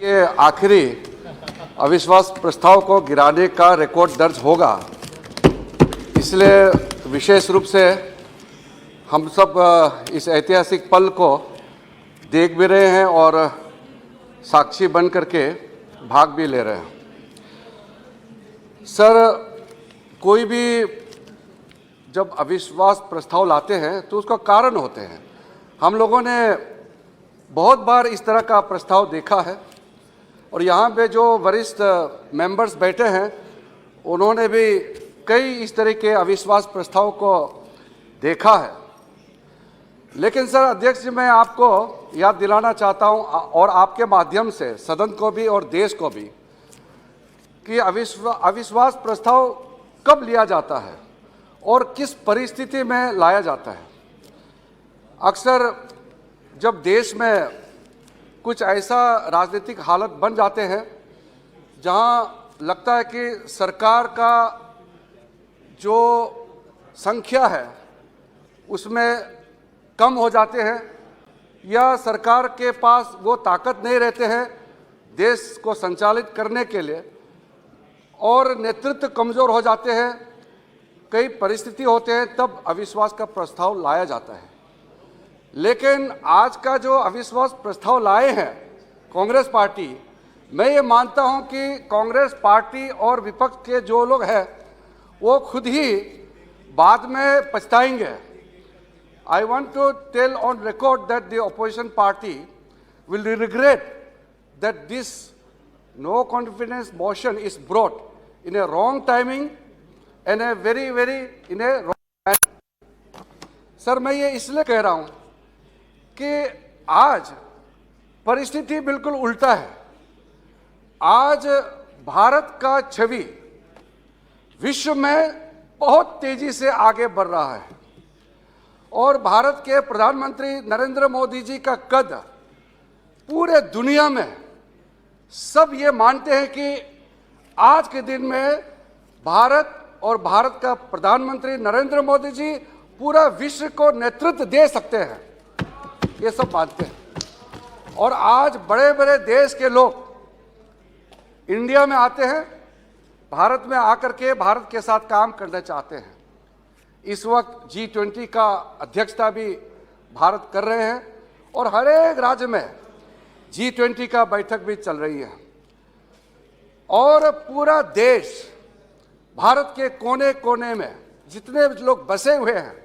ये आखिरी अविश्वास प्रस्ताव को गिराने का रिकॉर्ड दर्ज होगा, इसलिए विशेष रूप से हम सब इस ऐतिहासिक पल को देख भी रहे हैं और साक्षी बन करके भाग भी ले रहे हैं। सर, कोई भी जब अविश्वास प्रस्ताव लाते हैं तो उसका कारण होते हैं। हम लोगों ने बहुत बार इस तरह का प्रस्ताव देखा है और यहाँ पे जो वरिष्ठ मेंबर्स बैठे हैं उन्होंने भी कई इस तरह के अविश्वास प्रस्ताव को देखा है। लेकिन सर अध्यक्ष जी, मैं आपको याद दिलाना चाहता हूँ और आपके माध्यम से सदन को भी और देश को भी कि अविश्वास प्रस्ताव कब लिया जाता है और किस परिस्थिति में लाया जाता है। अक्सर जब देश में कुछ ऐसा राजनीतिक हालत बन जाते हैं जहां लगता है कि सरकार का जो संख्या है उसमें कम हो जाते हैं या सरकार के पास वो ताकत नहीं रहते हैं देश को संचालित करने के लिए और नेतृत्व कमज़ोर हो जाते हैं, कई परिस्थिति होते हैं, तब अविश्वास का प्रस्ताव लाया जाता है। लेकिन आज का जो अविश्वास प्रस्ताव लाए हैं कांग्रेस पार्टी, मैं ये मानता हूं कि कांग्रेस पार्टी और विपक्ष के जो लोग हैं वो खुद ही बाद में पछताएंगे। I want to tell on record that the opposition party will regret that this no confidence motion is brought in a wrong timing and a very in a wrong manner। Sir, मैं ये इसलिए कह रहा हूं कि आज परिस्थिति बिल्कुल उल्टा है। आज भारत का छवि विश्व में बहुत तेजी से आगे बढ़ रहा है और भारत के प्रधानमंत्री नरेंद्र मोदी जी का कद पूरे दुनिया में सब ये मानते हैं कि आज के दिन में भारत और भारत का प्रधानमंत्री नरेंद्र मोदी जी पूरा विश्व को नेतृत्व दे सकते हैं, ये सब मानते हैं। और आज बड़े बड़े देश के लोग इंडिया में आते हैं, भारत में आकर के भारत के साथ काम करना चाहते हैं। इस वक्त G20 का अध्यक्षता भी भारत कर रहे हैं और हर एक राज्य में G20 का बैठक भी चल रही है और पूरा देश, भारत के कोने कोने में जितने लोग बसे हुए हैं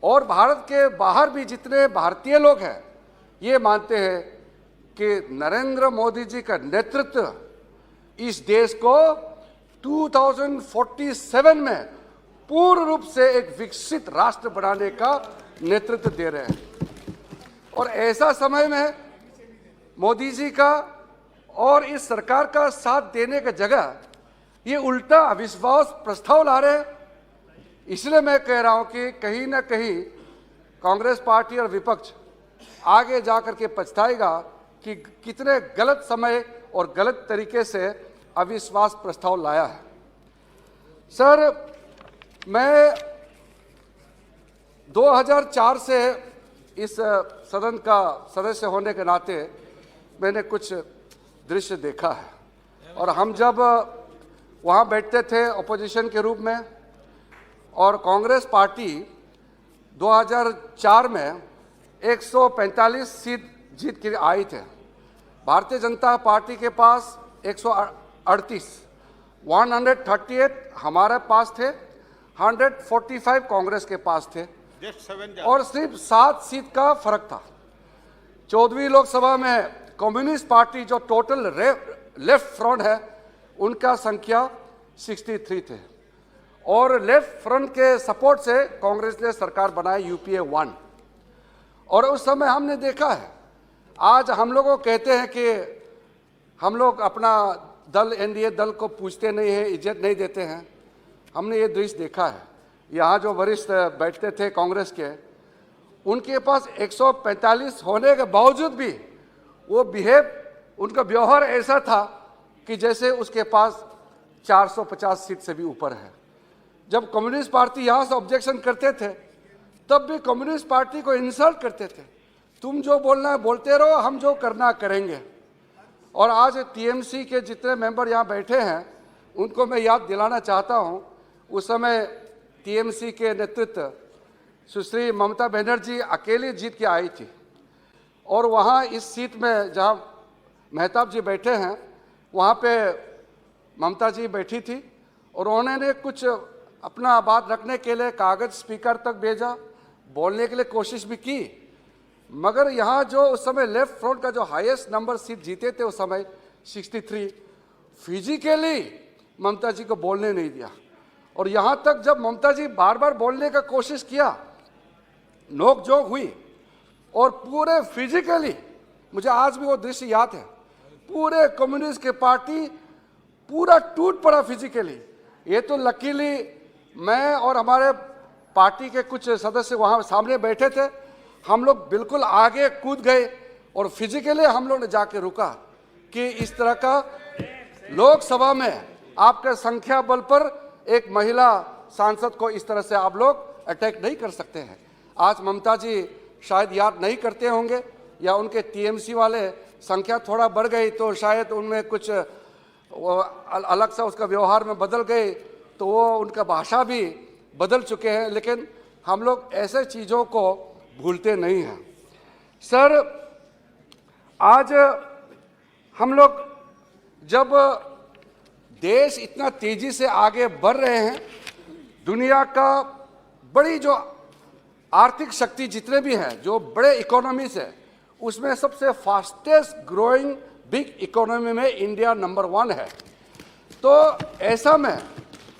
और भारत के बाहर भी जितने भारतीय लोग हैं, ये मानते हैं कि नरेंद्र मोदी जी का नेतृत्व इस देश को 2047 में पूर्ण रूप से एक विकसित राष्ट्र बनाने का नेतृत्व दे रहे हैं। और ऐसा समय में मोदी जी का और इस सरकार का साथ देने की जगह ये उल्टा अविश्वास प्रस्ताव ला रहे हैं। इसलिए मैं कह रहा हूं कि कहीं ना कहीं कांग्रेस पार्टी और विपक्ष आगे जाकर के पछताएगा कि कितने गलत समय और गलत तरीके से अविश्वास प्रस्ताव लाया है। सर, मैं 2004 से इस सदन का सदस्य होने के नाते मैंने कुछ दृश्य देखा है और हम जब वहाँ बैठते थे अपोजिशन के रूप में और कांग्रेस पार्टी 2004 में 145 सीट जीत के आई थे, भारतीय जनता पार्टी के पास 138 हमारे पास थे, 145 कांग्रेस के पास थे और सिर्फ 7 सीट का फर्क था। 14वीं लोकसभा में कम्युनिस्ट पार्टी जो टोटल लेफ्ट फ्रंट है उनका संख्या 63 थे और लेफ्ट फ्रंट के सपोर्ट से कांग्रेस ने सरकार बनाई यूपीए 1 और उस समय हमने देखा है। आज हम लोगों कहते हैं कि हम लोग अपना दल एनडीए दल को पूछते नहीं हैं, इज्जत नहीं देते हैं। हमने ये दृश्य देखा है। यहाँ जो वरिष्ठ बैठते थे कांग्रेस के, उनके पास 145 होने के बावजूद भी वो उनका व्यवहार ऐसा था कि जैसे उसके पास 450 सीट से भी ऊपर है। जब कम्युनिस्ट पार्टी यहाँ से ऑब्जेक्शन करते थे तब भी कम्युनिस्ट पार्टी को इंसल्ट करते थे, तुम जो बोलना है बोलते रहो, हम जो करना करेंगे। और आज टीएमसी के जितने मेंबर यहाँ बैठे हैं उनको मैं याद दिलाना चाहता हूँ, उस समय टीएमसी के नेतृत्व सुश्री ममता बनर्जी अकेली जीत के आई थी और वहाँ इस सीट में जहाँ मेहताब जी बैठे हैं वहाँ पे ममता जी बैठी थी और उन्होंने कुछ अपना बात रखने के लिए कागज़ स्पीकर तक भेजा, बोलने के लिए कोशिश भी की, मगर यहाँ जो उस समय लेफ्ट फ्रंट का जो हाईएस्ट नंबर सीट जीते थे उस समय 63, फिजिकली ममता जी को बोलने नहीं दिया। और यहाँ तक जब ममता जी बार बार बोलने का कोशिश किया, नोकझोंक हुई और पूरे फिजिकली, मुझे आज भी वो दृश्य याद है, पूरे कम्युनिस्ट के पार्टी पूरा टूट पड़ा फिजिकली। ये तो लकीली मैं और हमारे पार्टी के कुछ सदस्य वहाँ सामने बैठे थे, हम लोग बिल्कुल आगे कूद गए और फिजिकली हम लोग ने जाके रुका कि इस तरह का लोकसभा में आपके संख्या बल पर एक महिला सांसद को इस तरह से आप लोग अटैक नहीं कर सकते हैं। आज ममता जी शायद याद नहीं करते होंगे या उनके टीएमसी वाले संख्या थोड़ा बढ़ गई तो शायद उनमें कुछ अलग सा उसका व्यवहार में बदल गए, तो वो उनका भाषा भी बदल चुके हैं, लेकिन हम लोग ऐसे चीज़ों को भूलते नहीं हैं। सर, आज हम लोग जब देश इतना तेजी से आगे बढ़ रहे हैं, दुनिया का बड़ी जो आर्थिक शक्ति जितने भी हैं, जो बड़े इकोनॉमीज है, उसमें सबसे फास्टेस्ट ग्रोइंग बिग इकोनॉमी में इंडिया नंबर 1 है। तो ऐसा में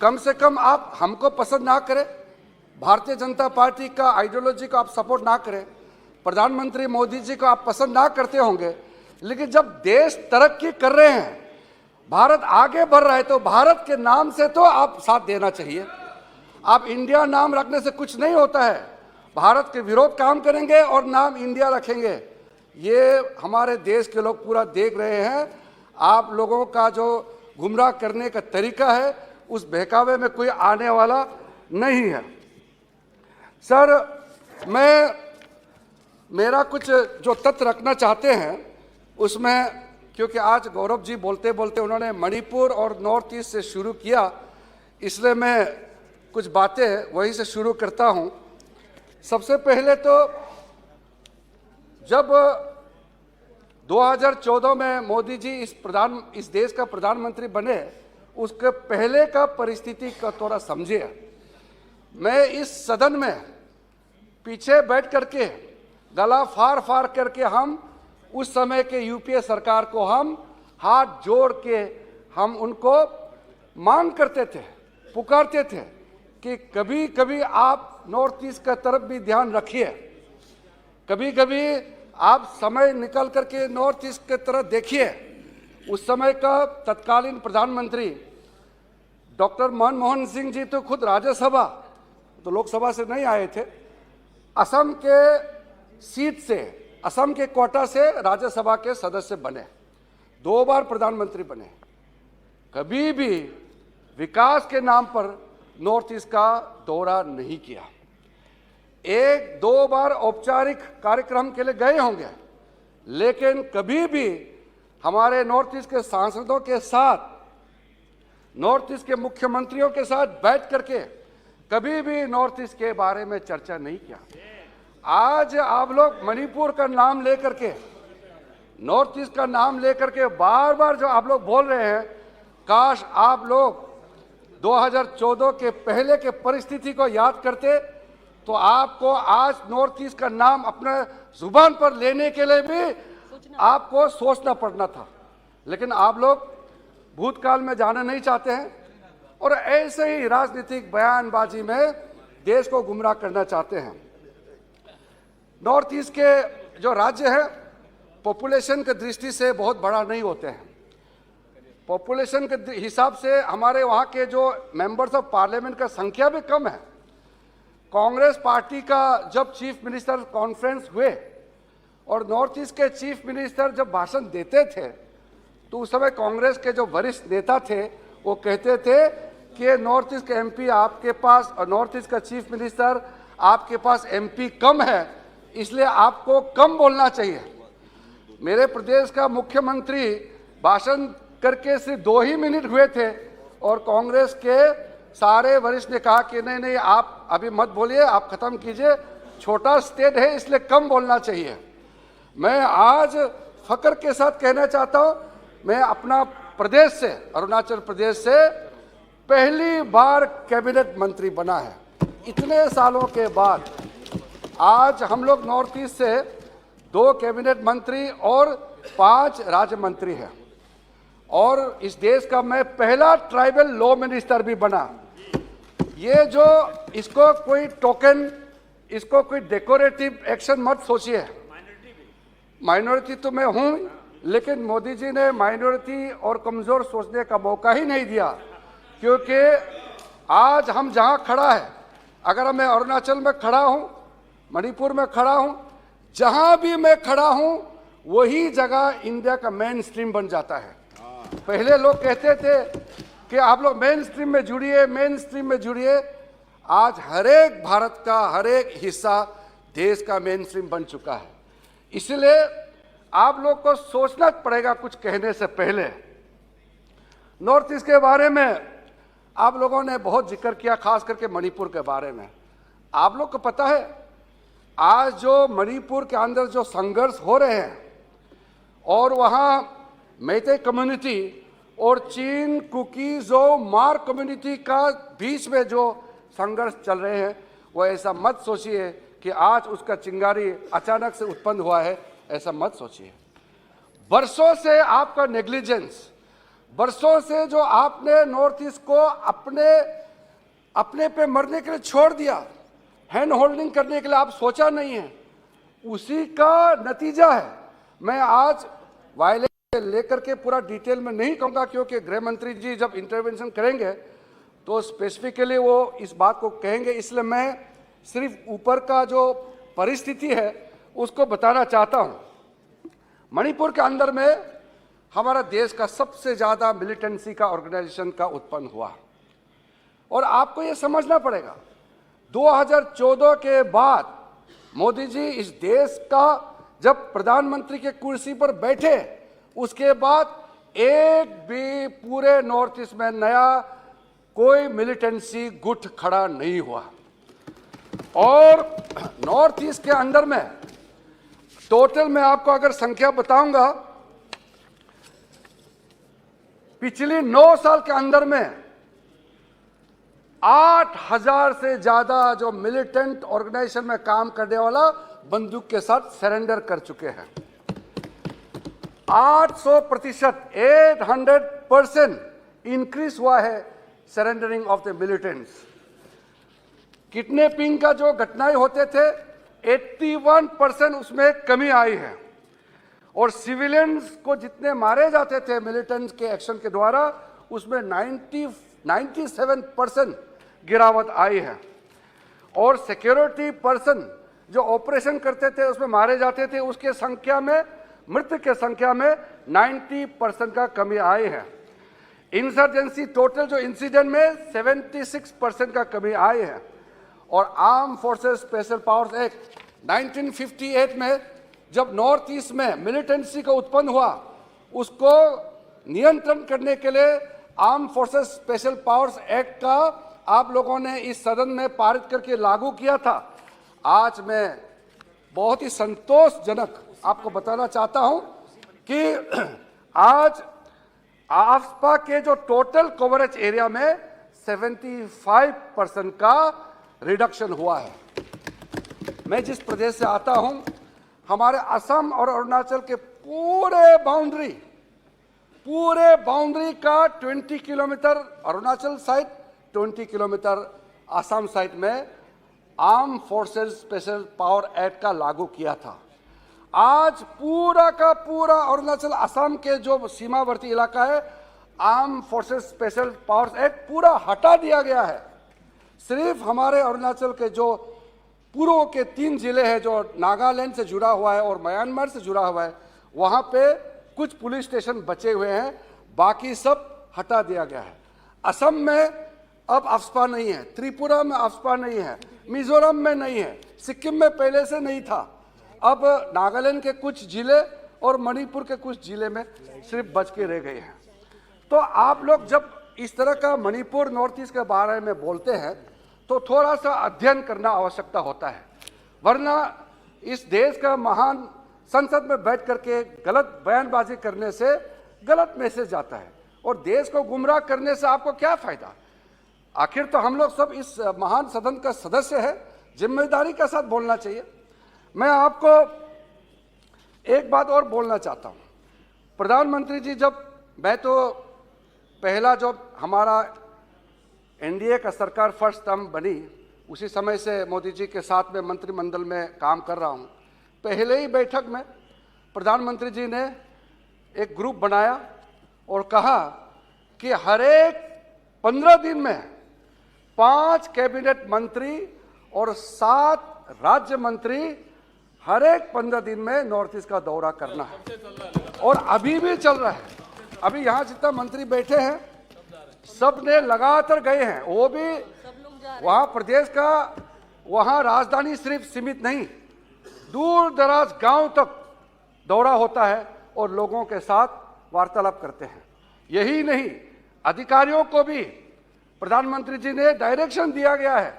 कम से कम आप हमको पसंद ना करें, भारतीय जनता पार्टी का आइडियोलॉजी को आप सपोर्ट ना करें, प्रधानमंत्री मोदी जी को आप पसंद ना करते होंगे, लेकिन जब देश तरक्की कर रहे हैं, भारत आगे बढ़ रहा है, तो भारत के नाम से तो आप साथ देना चाहिए। आप इंडिया नाम रखने से कुछ नहीं होता है, भारत के विरोध काम करेंगे और नाम इंडिया रखेंगे। ये हमारे देश के लोग पूरा देख रहे हैं। आप लोगों का जो गुमराह करने का तरीका है, उस बहकावे में कोई आने वाला नहीं है। सर, मेरा कुछ जो तथ्य रखना चाहते हैं उसमें, क्योंकि आज गौरव जी बोलते बोलते उन्होंने मणिपुर और नॉर्थ ईस्ट से शुरू किया, इसलिए मैं कुछ बातें वहीं से शुरू करता हूं। सबसे पहले तो जब 2014 में मोदी जी इस देश का प्रधानमंत्री बने, उसके पहले का परिस्थिति का थोड़ा समझिए। मैं इस सदन में पीछे बैठ करके गला फाड़ फाड़ करके हम उस समय के यूपीए सरकार को हम हाथ जोड़ के हम उनको मांग करते थे, पुकारते थे कि कभी कभी आप नॉर्थ ईस्ट का तरफ भी ध्यान रखिए, कभी कभी आप समय निकल करके नॉर्थ ईस्ट की तरफ देखिए। उस समय का तत्कालीन प्रधानमंत्री डॉक्टर मनमोहन सिंह जी तो खुद राज्यसभा, तो लोकसभा से नहीं आए थे, असम के सीट से, असम के कोटा से राज्यसभा के सदस्य बने, 2 बार प्रधानमंत्री बने। कभी भी विकास के नाम पर नॉर्थ ईस्ट का दौरा नहीं किया। 1-2 बार औपचारिक कार्यक्रम के लिए गए होंगे, लेकिन कभी भी हमारे नॉर्थ ईस्ट के सांसदों के साथ, नॉर्थ ईस्ट के मुख्यमंत्रियों के साथ बैठ करके कभी भी नॉर्थ ईस्ट के बारे में चर्चा नहीं किया। आज आप लोग मणिपुर का नाम लेकर के, नॉर्थ ईस्ट का नाम लेकर के बार बार जो आप लोग बोल रहे हैं, काश आप लोग 2014 के पहले के परिस्थिति को याद करते, तो आपको आज नॉर्थ ईस्ट का नाम अपने जुबान पर लेने के लिए भी आपको सोचना पड़ना था। लेकिन आप लोग भूतकाल में जाना नहीं चाहते हैं और ऐसे ही राजनीतिक बयानबाजी में देश को गुमराह करना चाहते हैं। नॉर्थ ईस्ट के जो राज्य हैं, पॉपुलेशन की दृष्टि से बहुत बड़ा नहीं होते हैं। पॉपुलेशन के हिसाब से हमारे वहाँ के जो मेंबर्स ऑफ पार्लियामेंट का संख्या भी कम है। कांग्रेस पार्टी का जब चीफ मिनिस्टर कॉन्फ्रेंस हुए और नॉर्थ ईस्ट के चीफ मिनिस्टर जब भाषण देते थे, तो उस समय कांग्रेस के जो वरिष्ठ नेता थे वो कहते थे कि नॉर्थ ईस्ट के एमपी आपके पास और नॉर्थ ईस्ट का चीफ मिनिस्टर आपके पास एमपी कम है, इसलिए आपको कम बोलना चाहिए। मेरे प्रदेश का मुख्यमंत्री भाषण करके सिर्फ 2 ही मिनट हुए थे और कांग्रेस के सारे वरिष्ठ ने कहा कि नहीं नहीं, आप अभी मत बोलिए, आप खत्म कीजिए, छोटा स्टेट है इसलिए कम बोलना चाहिए। मैं आज फक्र के साथ कहना चाहता हूं, मैं अपना प्रदेश से, अरुणाचल प्रदेश से पहली बार कैबिनेट मंत्री बना है। इतने सालों के बाद आज हम लोग नॉर्थ ईस्ट से 2 कैबिनेट मंत्री और 5 राज्य मंत्री हैं, और इस देश का मैं पहला ट्राइबल लॉ मिनिस्टर भी बना। ये जो इसको कोई टोकन, इसको कोई डेकोरेटिव एक्शन मत सोचिए। माइनॉरिटी तो मैं हूं, लेकिन मोदी जी ने माइनॉरिटी और कमजोर सोचने का मौका ही नहीं दिया, क्योंकि आज हम जहां खड़ा है, अगर मैं अरुणाचल में खड़ा हूं, मणिपुर में खड़ा हूं, जहां भी मैं खड़ा हूं, वही जगह इंडिया का मेन स्ट्रीम बन जाता है। पहले लोग कहते थे कि आप लोग मेन स्ट्रीम में जुड़िए, मेन स्ट्रीम में जुड़िए। आज हर एक भारत का हर एक हिस्सा देश का मेन स्ट्रीम बन चुका है। इसलिए आप लोग को सोचना पड़ेगा कुछ कहने से पहले। नॉर्थ ईस्ट के बारे में आप लोगों ने बहुत जिक्र किया, खास करके मणिपुर के बारे में। आप लोग को पता है आज जो मणिपुर के अंदर जो संघर्ष हो रहे हैं, और वहाँ मैते कम्युनिटी और चीन, कुकी, जो मार कम्युनिटी का बीच में जो संघर्ष चल रहे हैं, वो ऐसा मत सोचिए कि आज उसका चिंगारी अचानक से उत्पन्न हुआ है, ऐसा मत सोचिए। बरसों से आपका नेग्लिजेंस, बरसों से जो आपने नॉर्थ ईस्ट को अपने पे मरने के लिए छोड़ दिया, हैंड होल्डिंग करने के लिए आप सोचा नहीं है, उसी का नतीजा है। मैं आज वायलेंस लेकर के पूरा डिटेल में नहीं कहूँगा, क्योंकि गृह मंत्री जी जब इंटरवेंशन करेंगे तो स्पेसिफिकली वो इस बात को कहेंगे, इसलिए मैं सिर्फ ऊपर का जो परिस्थिति है उसको बताना चाहता हूँ। मणिपुर के अंदर में हमारा देश का सबसे ज़्यादा मिलिटेंसी का ऑर्गेनाइजेशन का उत्पन्न हुआ, और आपको ये समझना पड़ेगा 2014 के बाद मोदी जी इस देश का जब प्रधानमंत्री के कुर्सी पर बैठे, उसके बाद एक भी पूरे नॉर्थ ईस्ट में नया कोई मिलिटेंसी गुट खड़ा नहीं हुआ। और नॉर्थ ईस्ट के अंदर में टोटल मैं आपको अगर संख्या बताऊंगा, पिछले 9 साल के अंदर में 8,000 से ज्यादा जो मिलिटेंट ऑर्गेनाइजेशन में काम करने वाला बंदूक के साथ सरेंडर कर चुके हैं। 800%, 800% इंक्रीज हुआ है surrendering of the militants. Kidnapping का जो घटनाएं होते थे 81% उसमें कमी आई है, और सिविलियंस को जितने मारे जाते थे मिलिटेंट्स के एक्शन के द्वारा, उसमें 97% गिरावट आई है। और सिक्योरिटी पर्सन जो ऑपरेशन करते थे उसमें मारे जाते थे, उसके संख्या में, मृत्यु के संख्या में 90% का कमी आई है। इंसर्जेंसी टोटल जो इंसिडेंट में 76% का कमी आई है। और arm forces special powers act 1958 में जब नॉर्थ ईस्ट में मिलिटेंसी का उत्पन्न हुआ, उसको नियंत्रण करने के लिए arm forces special powers act का आप लोगों ने इस सदन में पारित करके लागू किया था। आज मैं बहुत ही संतोषजनक आपको बताना चाहता हूं कि आज आफ्सपा के जो टोटल कवरेज एरिया में 75% का रिडक्शन हुआ है। मैं जिस प्रदेश से आता हूं, हमारे असम और अरुणाचल के पूरे बाउंड्री का 20 kilometre Arunachal side, 20 kilometre Assam side में arm forces special power act का लागू किया था। आज पूरा का पूरा अरुणाचल असम के जो सीमावर्ती इलाका है, arm forces special powers act पूरा हटा दिया गया है। सिर्फ हमारे अरुणाचल के जो पूर्व के 3 जिले हैं जो नागालैंड से जुड़ा हुआ है और म्यांमार से जुड़ा हुआ है, वहाँ पे कुछ पुलिस स्टेशन बचे हुए हैं, बाकी सब हटा दिया गया है। असम में अब आफ्सपा नहीं है, त्रिपुरा में आफ्सपा नहीं है, मिजोरम में नहीं है, सिक्किम में पहले से नहीं था। अब नागालैंड के कुछ जिले और मणिपुर के कुछ जिले में सिर्फ बच के रह गए हैं। तो आप लोग जब इस तरह का मणिपुर नॉर्थ ईस्ट के बारे में बोलते हैं तो थोड़ा सा अध्ययन करना आवश्यकता होता है, वरना इस देश का महान संसद में बैठ करके गलत बयानबाजी करने से गलत मैसेज जाता है और देश को गुमराह करने से आपको क्या फायदा। आखिर तो हम लोग सब इस महान सदन का सदस्य है, जिम्मेदारी के साथ बोलना चाहिए। मैं आपको एक बात और बोलना चाहता हूँ। प्रधानमंत्री जी, जब मैं तो पहला जब हमारा एनडीए का सरकार फर्स्ट टर्म बनी, उसी समय से मोदी जी के साथ में मंत्रिमंडल में काम कर रहा हूँ। पहले ही बैठक में प्रधानमंत्री जी ने एक ग्रुप बनाया और कहा कि हर एक 15 दिन में 5 कैबिनेट मंत्री और 7 राज्य मंत्री हर एक 15 दिन में नॉर्थ ईस्ट का दौरा करना है और अभी भी चल रहा है। अभी यहाँ जितना मंत्री बैठे हैं सब ने लगातार गए हैं, वो भी वहाँ प्रदेश का, वहाँ राजधानी सिर्फ सीमित नहीं, दूर दराज गांव तक दौरा होता है और लोगों के साथ वार्तालाप करते हैं। यही नहीं, अधिकारियों को भी प्रधानमंत्री जी ने डायरेक्शन दिया गया है,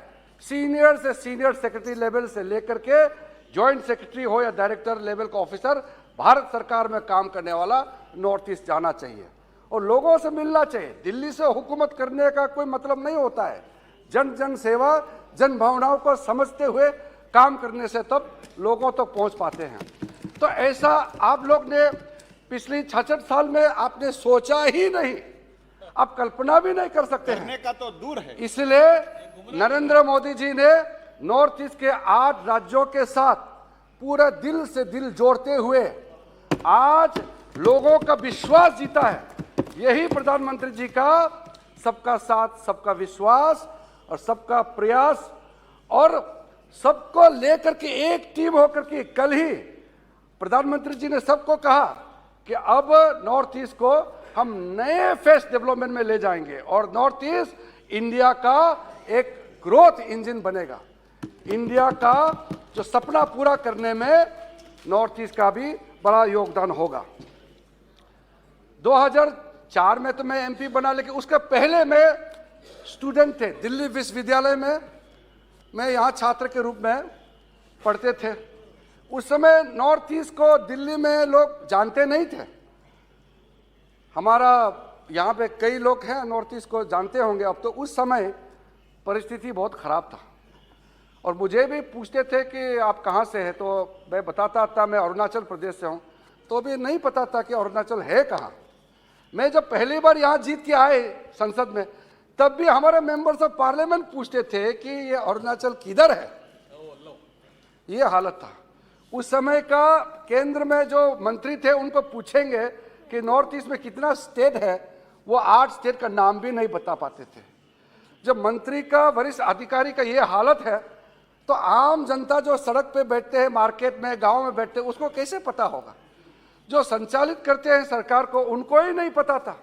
सीनियर से सीनियर सेक्रेटरी लेवल से लेकर के जॉइंट सेक्रेटरी हो या डायरेक्टर लेवल का ऑफिसर भारत सरकार में काम करने वाला नॉर्थ ईस्ट जाना चाहिए और लोगों से मिलना चाहिए। दिल्ली से हुकूमत करने का कोई मतलब नहीं होता है। जन जन सेवा, जन भावनाओं को समझते हुए काम करने से तब लोगों तक पहुंच पाते हैं। तो ऐसा आप लोग ने पिछली 66 साल में आपने सोचा ही नहीं, आप कल्पना भी नहीं कर सकते हैं का तो दूर है। इसलिए नरेंद्र मोदी जी ने नॉर्थ ईस्ट के 8 राज्यों के साथ पूरा दिल से दिल जोड़ते हुए आज लोगों का विश्वास जीता है। यही प्रधानमंत्री जी का सबका साथ, सबका विश्वास और सबका प्रयास और सबको लेकर के एक टीम होकर के कल ही प्रधानमंत्री जी ने सबको कहा कि अब नॉर्थ ईस्ट को हम नए फेस डेवलपमेंट में ले जाएंगे और नॉर्थ ईस्ट इंडिया का एक ग्रोथ इंजन बनेगा। इंडिया का जो सपना पूरा करने में नॉर्थ ईस्ट का भी बड़ा योगदान होगा। 2004 में तो मैं एमपी बना, लेकिन उसके पहले मैं स्टूडेंट थे दिल्ली विश्वविद्यालय में, मैं यहाँ छात्र के रूप में पढ़ते थे। उस समय नॉर्थ ईस्ट को दिल्ली में लोग जानते नहीं थे। हमारा यहाँ पे कई लोग हैं नॉर्थ ईस्ट को जानते होंगे अब तो। उस समय परिस्थिति बहुत ख़राब था और मुझे भी पूछते थे कि आप कहाँ से हैं, तो मैं बताता था मैं अरुणाचल प्रदेश से हूँ, तो भी नहीं पता था कि अरुणाचल है कहाँ। मैं जब पहली बार यहाँ जीत के आए संसद में, तब भी हमारे मेंबर्स ऑफ पार्लियामेंट पूछते थे कि ये अरुणाचल किधर है। ये हालत था उस समय का। केंद्र में जो मंत्री थे उनको पूछेंगे कि नॉर्थ ईस्ट में कितना स्टेट है, वो 8 स्टेट का नाम भी नहीं बता पाते थे। जब मंत्री का, वरिष्ठ अधिकारी का ये हालत है तो आम जनता जो सड़क पे बैठते हैं, मार्केट में, गांव में बैठते हैं, उसको कैसे पता होगा। जो संचालित करते हैं सरकार को, उनको ही नहीं पता था।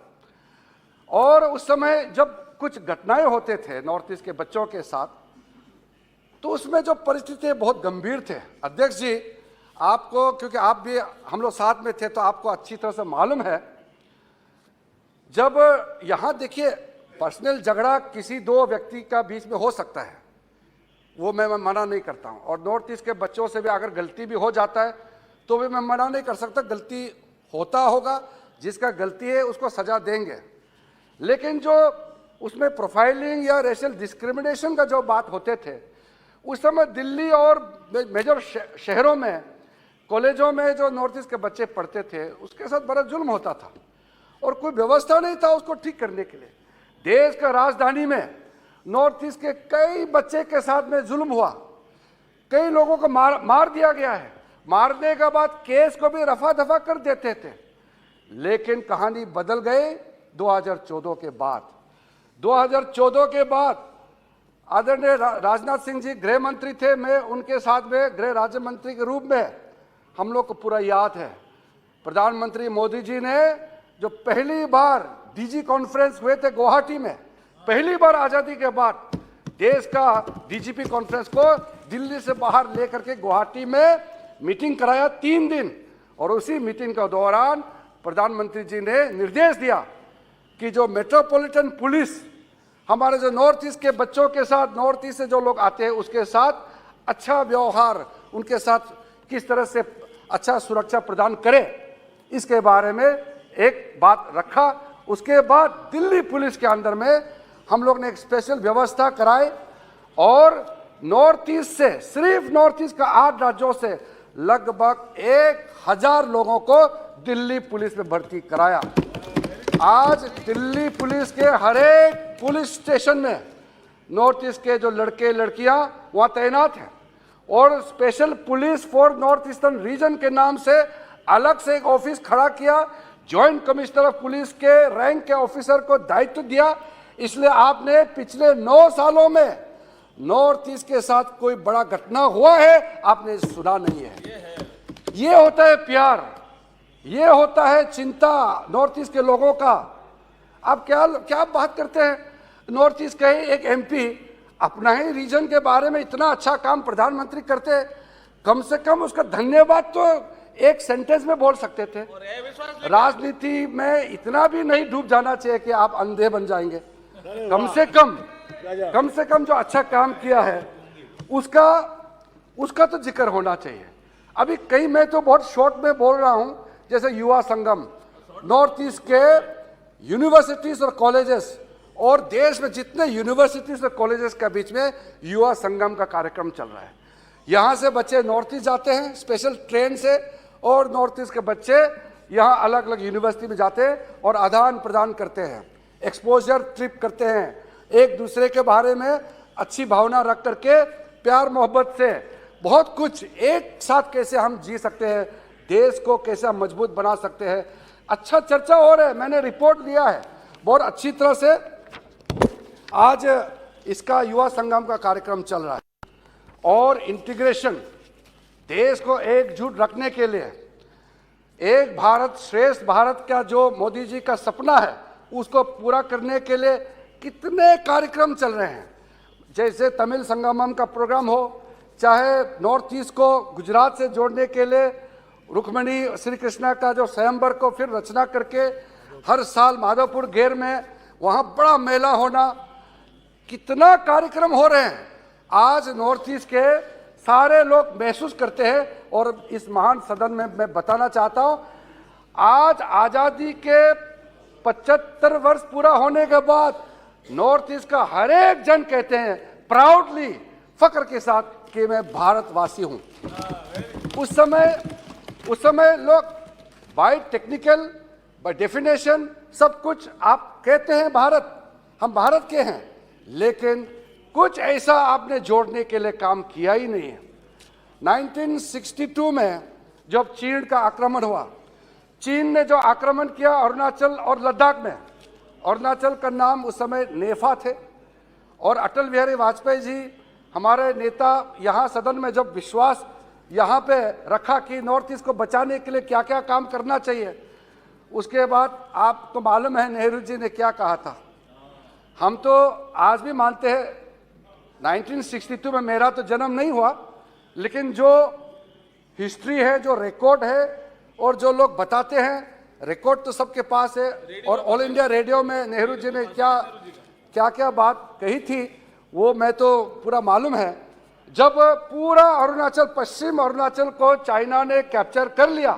और उस समय जब कुछ घटनाएं होते थे नॉर्थ ईस्ट के बच्चों के साथ, तो उसमें जो परिस्थिति बहुत गंभीर थे। अध्यक्ष जी, आपको, क्योंकि आप भी हम लोग साथ में थे तो आपको अच्छी तरह से मालूम है, जब यहाँ देखिए पर्सनल झगड़ा किसी 2 व्यक्ति का बीच में हो सकता है, वो मैं मना नहीं करता हूँ। और नॉर्थ ईस्ट के बच्चों से भी अगर गलती भी हो जाता है तो भी मैं मना नहीं कर सकता, गलती होता होगा, जिसका गलती है उसको सजा देंगे। लेकिन जो उसमें प्रोफाइलिंग या रेशियल डिस्क्रिमिनेशन का जो बात होते थे, उस समय दिल्ली और मेजर शहरों में, कॉलेजों में जो नॉर्थ ईस्ट के बच्चे पढ़ते थे, उसके साथ बड़ा जुल्म होता था और कोई व्यवस्था नहीं था उसको ठीक करने के लिए। देश का राजधानी में नॉर्थ ईस्ट के कई बच्चे के साथ में जुल्म हुआ, कई लोगों को मार दिया गया है। मारने के बाद केस को भी रफा दफा कर देते थे। लेकिन कहानी बदल गई 2014 के बाद। 2014 के बाद आदरणीय राजनाथ सिंह जी गृह मंत्री थे, मैं उनके साथ में गृह राज्य मंत्री के रूप में, हम लोग को पूरा याद है प्रधानमंत्री मोदी जी ने जो पहली बार डीजी कॉन्फ्रेंस हुए थे गुवाहाटी में, पहली बार आज़ादी के बाद देश का डीजीपी कॉन्फ्रेंस को दिल्ली से बाहर लेकर के गुवाहाटी में मीटिंग कराया 3 दिन, और उसी मीटिंग के दौरान प्रधानमंत्री जी ने निर्देश दिया कि जो मेट्रोपॉलिटन पुलिस हमारे जो नॉर्थ ईस्ट के बच्चों के साथ, नॉर्थ ईस्ट से जो लोग आते हैं उसके साथ अच्छा व्यवहार, उनके साथ किस तरह से अच्छा सुरक्षा प्रदान करे, इसके बारे में एक बात रखा। उसके बाद दिल्ली पुलिस के अंदर में हम लोग ने एक स्पेशल व्यवस्था कराई और नॉर्थ ईस्ट से, सिर्फ नॉर्थ ईस्ट का 8 राज्यों से लगभग 1000 लोगों को दिल्ली पुलिस में भर्ती कराया। आज दिल्ली पुलिस के हर एक पुलिस स्टेशन में नॉर्थ ईस्ट के जो लड़के लड़कियां वहां तैनात हैं और special police for north eastern region के नाम से अलग से एक ऑफिस खड़ा किया। जॉइंट कमिश्नर ऑफ पुलिस के रैंक के ऑफिसर को दायित्व दिया। इसलिए आपने पिछले 9 सालों में नॉर्थ ईस्ट के साथ कोई बड़ा घटना हुआ है आपने सुना नहीं है। ये होता है प्यार, ये होता है चिंता नॉर्थ ईस्ट के लोगों का। आप क्या बात करते हैं, नॉर्थ ईस्ट का ही एक एमपी अपना ही रीजन के बारे में इतना अच्छा काम प्रधानमंत्री करते, कम से कम उसका धन्यवाद तो एक सेंटेंस में बोल सकते थे। राजनीति में इतना भी नहीं डूब जाना चाहिए कि आप अंधे बन जाएंगे। कम से कम जो अच्छा काम किया है उसका तो जिक्र होना चाहिए। अभी कई, मैं तो बहुत शॉर्ट में बोल रहा हूं, जैसे युवा संगम, नॉर्थ ईस्ट के यूनिवर्सिटीज और कॉलेजेस और देश में जितने यूनिवर्सिटीज और कॉलेजेस के बीच में युवा संगम का कार्यक्रम चल रहा है। यहाँ से बच्चे नॉर्थ ईस्ट जाते हैं स्पेशल ट्रेन से और नॉर्थ ईस्ट के बच्चे यहाँ अलग अलग यूनिवर्सिटी में जाते हैं और आदान प्रदान करते हैं, एक्सपोजर ट्रिप करते हैं, एक दूसरे के बारे में अच्छी भावना रख करके प्यार मोहब्बत से बहुत कुछ एक साथ कैसे हम जी सकते हैं, देश को कैसे हम मजबूत बना सकते हैं, अच्छा चर्चा हो रहा है। मैंने रिपोर्ट लिया है बहुत अच्छी तरह से। आज इसका युवा संगम का कार्यक्रम चल रहा है और इंटीग्रेशन, देश को एकजुट रखने के लिए एक भारत श्रेष्ठ भारत का जो मोदी जी का सपना है उसको पूरा करने के लिए कितने कार्यक्रम चल रहे हैं। जैसे तमिल संगमम का प्रोग्राम हो, चाहे नॉर्थ ईस्ट को गुजरात से जोड़ने के लिए रुक्मिणी श्री कृष्णा का जो स्वयंवर को फिर रचना करके हर साल माधवपुर घेर में वहाँ बड़ा मेला होना, कितना कार्यक्रम हो रहे हैं। आज नॉर्थ ईस्ट के सारे लोग महसूस करते हैं और इस महान सदन में मैं बताना चाहता हूं, आज आज़ादी के 75 वर्ष पूरा होने के बाद नॉर्थ ईस्ट का हर एक जन कहते हैं प्राउडली, फख्र के साथ कि मैं भारतवासी हूं। उस समय लोग बाय टेक्निकल, बाय डेफिनेशन सब कुछ आप कहते हैं भारत, हम भारत के हैं, लेकिन कुछ ऐसा आपने जोड़ने के लिए काम किया ही नहीं है। 1962 में जब चीन का आक्रमण हुआ, चीन ने जो आक्रमण किया अरुणाचल और लद्दाख में, अरुणाचल का नाम उस समय नेफा थे और अटल बिहारी वाजपेयी जी हमारे नेता यहाँ सदन में जब विश्वास यहाँ पे रखा कि नॉर्थ ईस्ट को बचाने के लिए क्या क्या काम करना चाहिए, उसके बाद आपको मालूम है नेहरू जी ने क्या कहा था। हम तो आज भी मानते हैं, 1962 में मेरा तो जन्म नहीं हुआ, लेकिन जो हिस्ट्री है, जो रिकॉर्ड है और जो लोग बताते हैं, रिकॉर्ड तो सबके पास है। और ऑल इंडिया रेडियो में नेहरू जी ने क्या क्या बात कही थी वो मैं तो पूरा मालूम है। जब पूरा अरुणाचल, पश्चिम अरुणाचल को चाइना ने कैप्चर कर लिया